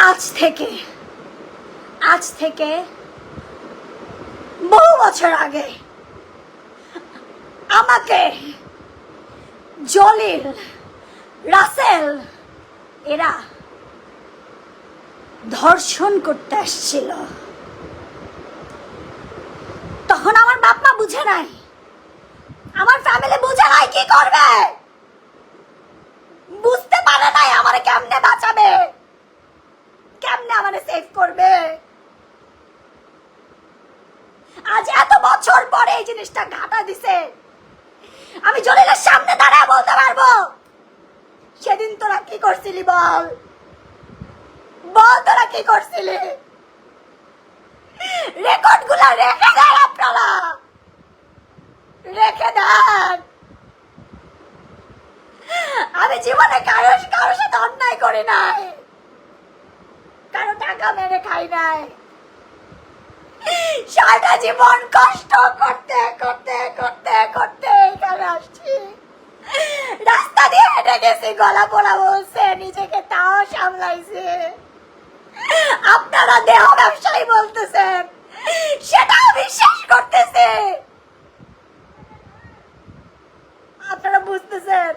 আজ থেকে বহু বছর আগে আমাকে জলিল, রাসেল এরা ধর্ষণ করতে আসছিল। তখন আমার বাপ মা বুঝে নাই, আমার ফ্যামিলি বুঝে নাই কি করবে, বুঝতে পারে নাই আমারে কেমনে বাঁচাবে, কেমনে আমারে সেভ করবে। আজ এত বছর পরে এই জিনিসটা ঘাটা দিছে, আমি জলিলের সামনে দাঁড়ায় বলতে পারবো সেদিন তোরা কি করছিলি, বল বল তোরা কি করছিলি। রেকর্ড গুলা রেখে দেন, আপনারা রেখে দেন। আমি জীবনে কারোর সাথে অন্যায় করি নাই, কারো টাকা মেরে খাই নাই। সারা জীবন কষ্ট করতে করতে করতে করতে এখানে আসছি। রাস্তা দিয়ে হেঁটে গেছি, গলা পোড়া বলছে, নিজেকে তাও সামলাইছে। আপনারা দেহ ব্যবসায়ী বলতেছেন, সেটাও বিশ্বাস করতেছে। আপনারা বুঝতেছেন,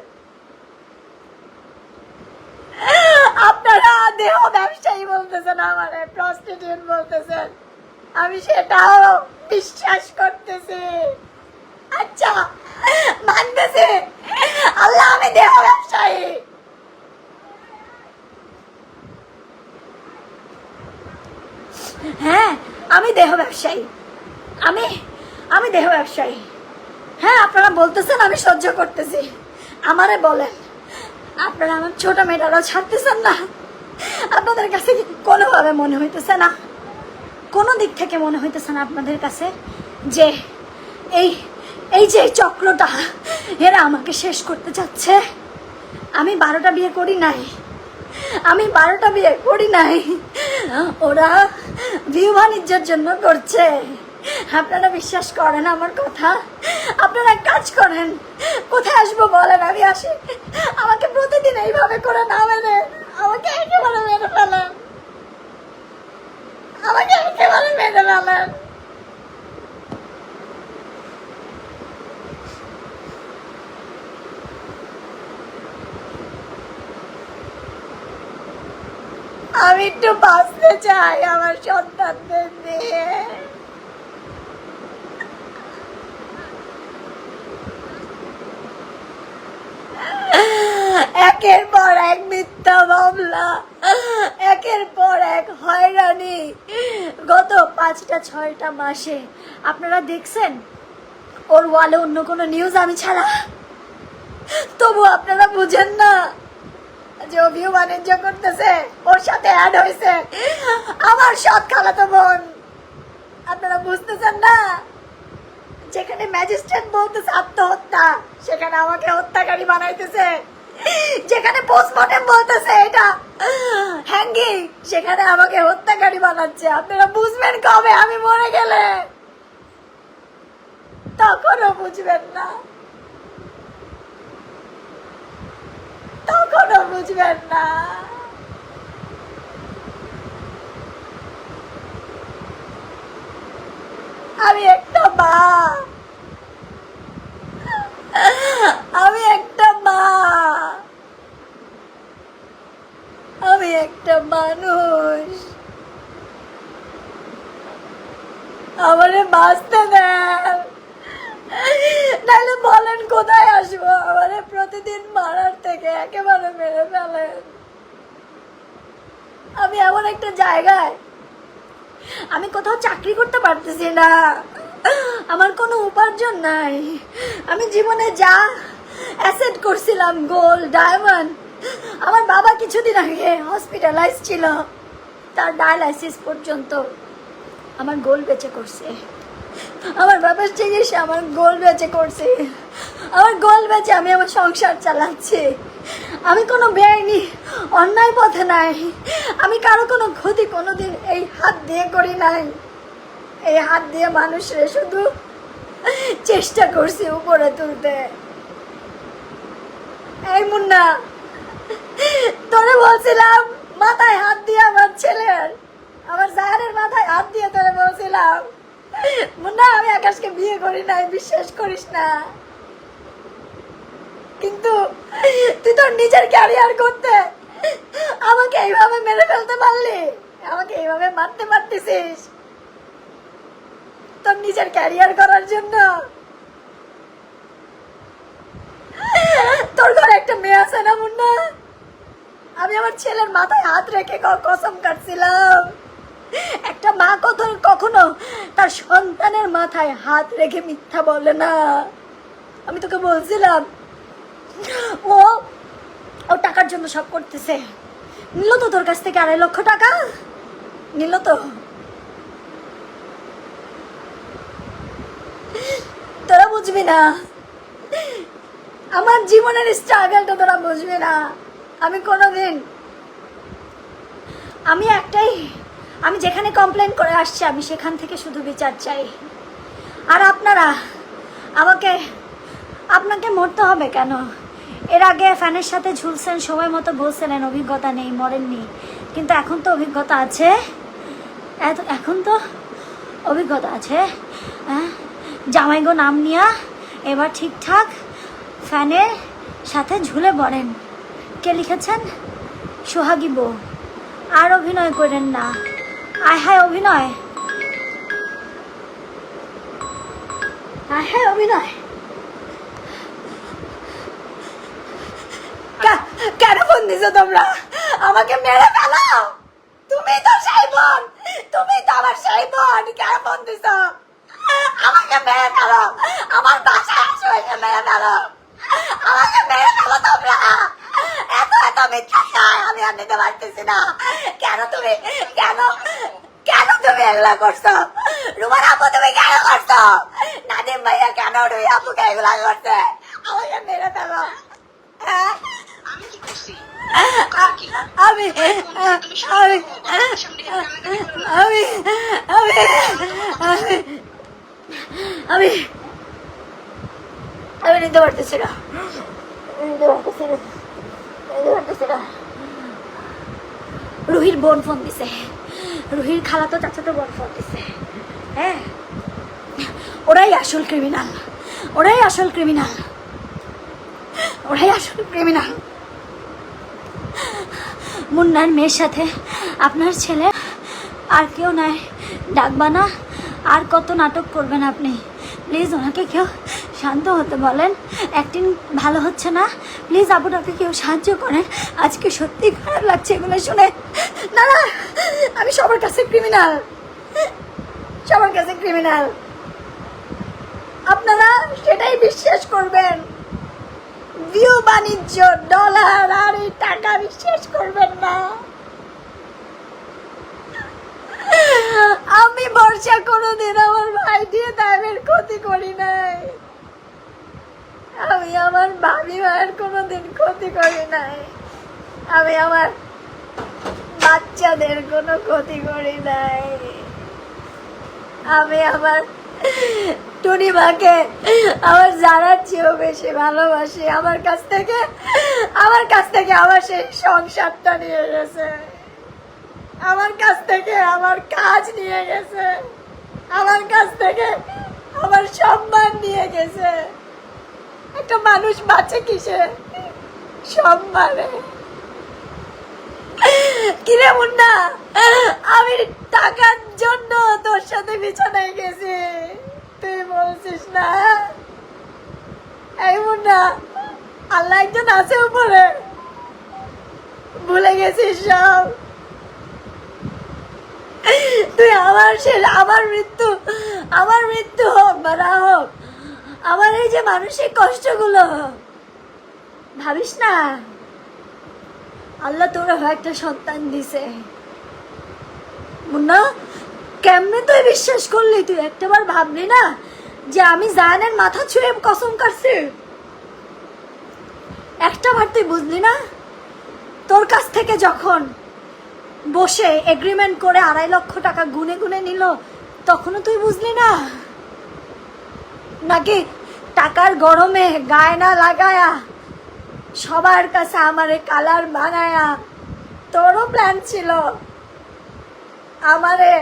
আপনারা দেহ ব্যবসায়ী বলতেছেন, আমারে প্রস্টিটিউট বলতেছেন, আমি সেটাও বিশ্বাস করতেছি। আচ্ছা মানতেছি, আল্লাহ আমি দেহ ব্যবসায়ী। হ্যাঁ আমি দেহ ব্যবসায়ী, আমি দেহ ব্যবসায়ী। হ্যাঁ আপনারা বলতেছেন আমি সহ্য করতেছি, আমারে বলেন আপনারা আমার ছোট মেয়েটারও ছাড়তেছেন না? আপনাদের কাছে কোনোভাবে মনে হইতেছে না, কোনো দিক থেকে মনে হইতেছে না আপনাদের কাছে যে এই যে চক্রটা এরা আমাকে শেষ করতে চাচ্ছে? আমি 12টা বিয়ে করি নাই, আমি 12টা বিয়ে করি নাই, ওরা ভিউ বাণিজ্যের জন্য করছে। আপনারা বিশ্বাস করেন আমার কথা? আপনারা এক কাজ করেন, কোথায় আসবো বলেন, আমি আসি। আমাকে প্রতিদিন এইভাবে করে না মেরে আমাকে একেবারে মেরে ফেলেন, আমাকে একেবারে মেরে ফেলেন। আমি একটু বাঁচতে চাই আমার সন্তানদের নিয়ে। একের পর এক মিথ্যা মামলা, একের পর এক হয়রানি, গত 5-6টা মাসে আপনারা দেখছেন ওর ওয়ালে অন্য কোনো নিউজ আমি ছাড়া? তবু আপনারা বুঝেন না যে ও ভিউ বাণিজ্য করতেছে, ওর সাথে অ্যাড হয়েছে আমার সৎ খালাতো বোন। আপনারা বুঝতেছেন না? যেখানে ম্যাজিস্ট্রেট বলতেছে আত্মহত্যা, সেখানে আমাকে হত্যাকারী বানাইতেছে। যেখানে পোস্টমর্টেম বলতেছে এটা হ্যাঙ্গিং, সেখানে আমাকে হত্যাকারী বানাচ্ছে। আপনারা বুঝবেন কবে আমি মরে গেলে? তখনও বুঝবেন না, তখনও বুঝবেন না। আমি একটা মা, আমি একটা মা, আমি একটা মানুষ। আমারে বাঁচতে দেন, নাহলে বলেন কোথায় আসবো? আমারে প্রতিদিন মারার থেকে একেবারে মেরে ফেলেন। আমি এমন একটা জায়গায়, আমি কোথাও চাকরি করতে পারতেছি না, আমার কোনো উপার্জন নাই। আমি জীবনে যা অ্যাসেট করছিলাম, গোল্ড, ডায়মন্ড, আমার বাবা কিছুদিন আগে হসপিটালাইজ ছিল, তার ডায়ালাইসিস পর্যন্ত আমার গোল্ড বেচে করছে। আমার বাবার চিকিৎসা আমার গোল্ড বেচে করছে, আমার গোল্ড বেচে আমি আমার সংসার চালাচ্ছি। আমি কোনো বেআইনি অন্যায় পথে নাই, আমি কারো কোনো ক্ষতি কোনোদিন এই হাত দিয়ে করি নাই। এই হাত দিয়ে মানুষরে শুধু চেষ্টা করছি উপরে তুলতে। এই মুন্না, তোরে বলছিলাম মাথায় হাত দিয়ে আমার বিশ্বাস করিস না, কিন্তু তুই তোর নিজের ক্যারিয়ার করতে আমাকে এইভাবে মেরে ফেলতে পারলি, আমাকে এইভাবে মারতে পারতেছিস তোর নিজের ক্যারিয়ার করার জন্য। তোর ঘরে একটা মেয়ে আছে না মুন্না? আমি আমার ছেলের মাথায় হাত রেখে কসম কাটছিলাম, একটা মা কখনো তার সন্তানের মাথায় হাত রেখে মিথ্যা বলে না। আমি তোকে বলছিলাম ও ও টাকার জন্য সব করতেছে। নিল তো তোর কাছ থেকে 2.5 লক্ষ টাকা, নিল তো। তোরা বুঝবি না আমার জীবনের স্ট্রাগলটা, তোরা বুঝবি না। আমি কোনোদিন আমি যেখানে কমপ্লেন করে আসছি আমি সেখান থেকে শুধু বিচার চাই। আর আপনাকে মরতে হবে কেন? এর আগে ফ্যানের সাথে ঝুলছেন, সময় মতো বলছিলেন অভিজ্ঞতা নেই, মরেননি, কিন্তু এখন তো অভিজ্ঞতা আছে, এখন তো অভিজ্ঞতা আছে। হ্যাঁ, জামাইগো নাম নিয়া এবার ঠিকঠাক ফ্যানের সাথে ঝুলে পড়েন। কে লিখেছেন? সোহাগী বউ। আর অভিনয় করেন না, আয় হায় অভিনয়, আয় হায় অভিনয়। কেন ফোন দিছো তোমরা? আমাকে মেরে ফেলো। তুমি তো সেই বোন, তুমি তো আমার সেই বোন। কেন ফোন দিছো? আমাকে মেরে ফেলো, আমার বাসায় আসো, এসে মেরে ফেলো, আমাকে মেরে ফেলো তোমরা। এত মিথ্যা আমি আর নিতে পারতেছি না। কেন তুমি এগুলা করছো? রুমার আপু তুমি কেন করছো? নাদিম ভাইয়া কেন রুই আপুকে এগুলা করছে? আমাকে মেরে ফেলো। আমি নিতে পারতেছি না, রুহির বোন ফোন দিছে, রুহির খালাতো চাচাতো বোন ফোন দিছে। হ্যাঁ, ওরাই আসল ক্রিমিনাল, ওরাই আসল ক্রিমিনাল। মুন্নার মেয়ের সাথে আপনার ছেলে আর কেউ নাই, ডাকবা না। আর কত নাটক করবেন আপনি? প্লিজ ওনাকে কেউ শান্ত হতে বলেন, অ্যাক্টিং ভালো হচ্ছে না, প্লিজ আপনাকে কেউ সাহায্য করেন। আজকে সত্যি খারাপ লাগছে এগুলো শুনে। না, আমি সবার কাছে ক্রিমিনাল, সবার কাছে ক্রিমিনাল। আপনারা সেটাই বিশ্বাস করবেন। ভিউ, বাণিজ্য, ডলার আর এই টাকা বিশ্বাস করবেন না। আমি বর্ষা কোনোদিন আমার ভাই দিয়ে দামের ক্ষতি করি নাই, আমি আমার ভাবি ভাইয়ের কোনোদিন ক্ষতি করি নাই, আমি আমার বাচ্চাদের কোনো ক্ষতি করি নাই, আমি আমার টুনিমাকে আমার জানার চেয়েও বেশি ভালোবাসি। আমার কাছ থেকে আমার সেই সংসারটা নিয়ে গেছে, আমার কাছ থেকে আমার কাজ নিয়ে গেছে, আমার কাছ থেকে আমার সম্মান নিয়ে গেছে। একটা মানুষ বাঁচে কিসে? সম্মানে। কিরে মুন্না, আমি টাকার জন্য তোর সাথে বিছানায় গেছি, তুই বলছিস না? এই মুন্না, আল্লাহ একজন আছে উপরে, ভুলে গেছিস সব? তুই আমার মৃত্যু হোক বা না হোক, আমার এই যে মানসিক কষ্টগুলো ভাবিস না, আল্লাহ তোর একটা সন্তান দিছে। মুন্না, কেমনে তুই বিশ্বাস করলি? তুই একটাবার ভাবলি না যে আমি জায়ানের মাথা ছুঁয়ে কসম কাটছি? একটাবার তুই বুঝলি না? তোর কাছ থেকে যখন বসে এগ্রিমেন্ট করে 2.5 লক্ষ টাকা গুনে গুনে নিল, তখনও তুই বুঝলি না? নাকি টাকার গরমে গায়ে না লাগায়া সবার কাছে আমারে কালার বানায়া তোরও প্ল্যান ছিল আমারে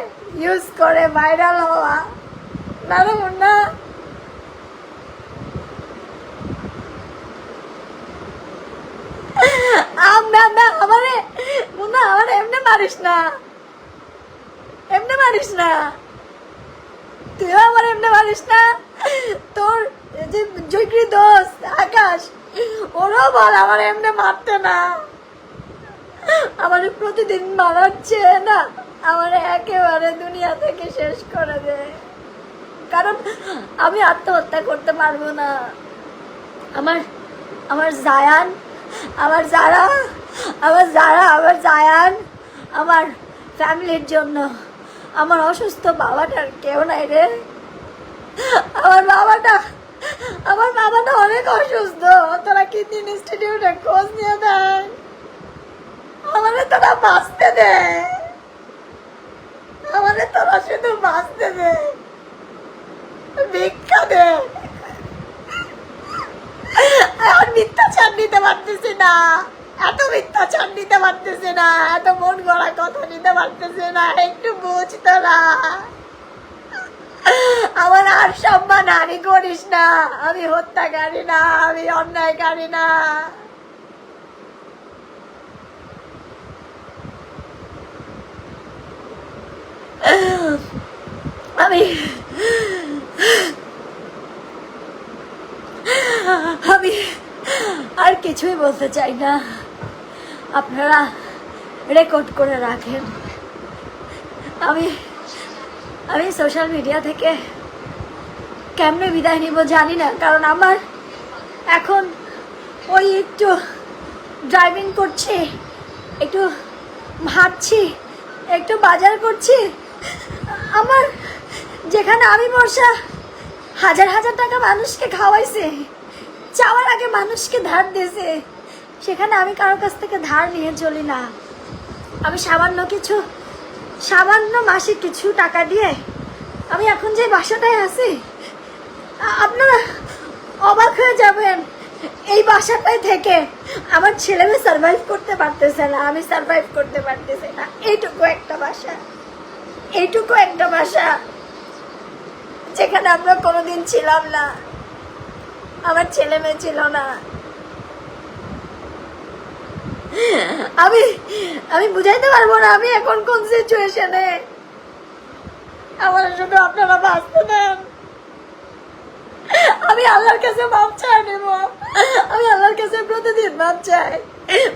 ইউজ করে ভাইরাল হওয়া? না রে মুন্না, না আমারে মুন্না, আমারে এমনি মারিস না, এমনি মারিস না, তুইও আমার এমনি মারিস না। তোর যে জয়গ্রী দোস্ত আকাশ, ওরাও বল আমার এমনি মারতে না, আমার প্রতিদিন মারাচ্ছে না, আমার একেবারে দুনিয়া থেকে শেষ করে দেয়। কারণ আমি আত্মহত্যা করতে পারবো না। আমার আমার জায়ান, আমার যারা, আমার জায়ান, আমার ফ্যামিলির জন্য, আমার অসুস্থ বাবাটার কেউ নাই রে। আমার বাবাটা অনেক অসুস্থ। তোরা কিডনি ইনস্টিটিউটে খোঁজ নিয়ে দেয়, আমারে তোরা বাঁচতে দে, আমারে তোরা শুধু বাঁচতে দে, ভিক্ষা দে। আর মিথ্যাচার নিতে পারতেছি না, এত মিথ্যাচার নিতে পারতেছি না, এত মন গড়া কথা নিতে পারতেছি না, একটু বুঝ তোরা। আমার আর সম্মান হানি করিস না, আমি হত্যাকারী না, আমি অন্যায়কারী না। আমি আমি আর কিছুই বলতে চাই না, আপনারা রেকর্ড করে রাখেন। আমি আমি সোশ্যাল মিডিয়া থেকে কেমনে বিদায় নিব জানি না, কারণ আমার এখন ওই একটু ড্রাইভিং করছি, একটু হাঁটছি, একটু বাজার করছি। আমার যেখানে আমি বর্ষা হাজার হাজার টাকা মানুষকে খাওয়াইছে, চাওয়ার আগে মানুষকে ধার দিয়েছে, সেখানে আমি কারোর কাছ থেকে ধার নিয়ে চলি না। আমি সামান্য মাসে কিছু টাকা দিয়ে আমি এখন যে বাসাটায় আছি, আপনারা অবাক হয়ে যাবেন। এই বাসাটায় থেকে আমার ছেলে মেয়ে সার্ভাইভ করতে পারতেছে না, আমি সার্ভাইভ করতে পারতেছি না। এইটুকু একটা বাসা যেখানে আমরা কোনোদিন ছিলাম না, আমার ছেলে মেয়ে ছিল না। আমি বুঝাইতে পারবো না আমি এখন কোন সিচুয়েশনে। আমার শুধু আপনারা বাঁচতে দেন, আমি আল্লাহর কাছে মাপ চাই নেব। আমি আল্লাহর কাছে প্রতিদিন মাপ চাই,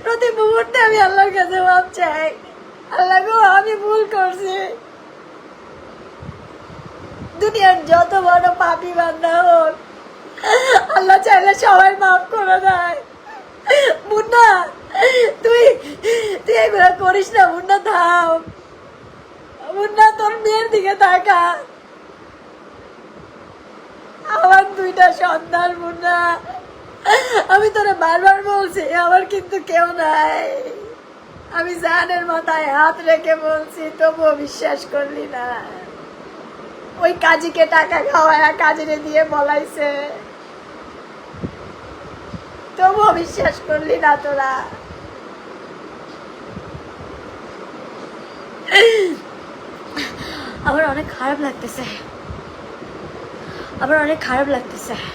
প্রতি মুহূর্তে আমি আল্লাহর কাছে মাপ চাই। আল্লাহ গো, আমি ভুল করছি। দুনিয়ার যত বড় পাপী বান্দা হোক, আল্লাহ চাইলে সবাই মাফ করে দেয়। মুন্না, তুই এগুলো করিস না মুন্না, থাম মুন্না, তোর মেয়ের দিকে তাকা। আমার দুইটা সন্তান মুন্না, আমি তোরে বারবার বলছি আমার কিন্তু কেউ নাই। আমি জানের মাথায় হাত রেখে বলছি, তবুও বিশ্বাস করলি না। ওই কাজীকে টাকা খাওয়ায় কাজীরে দিয়ে বলাইছে, তবুও বিশ্বাস করলি না তোরা। আমার অনেক খারাপ লাগতেছে।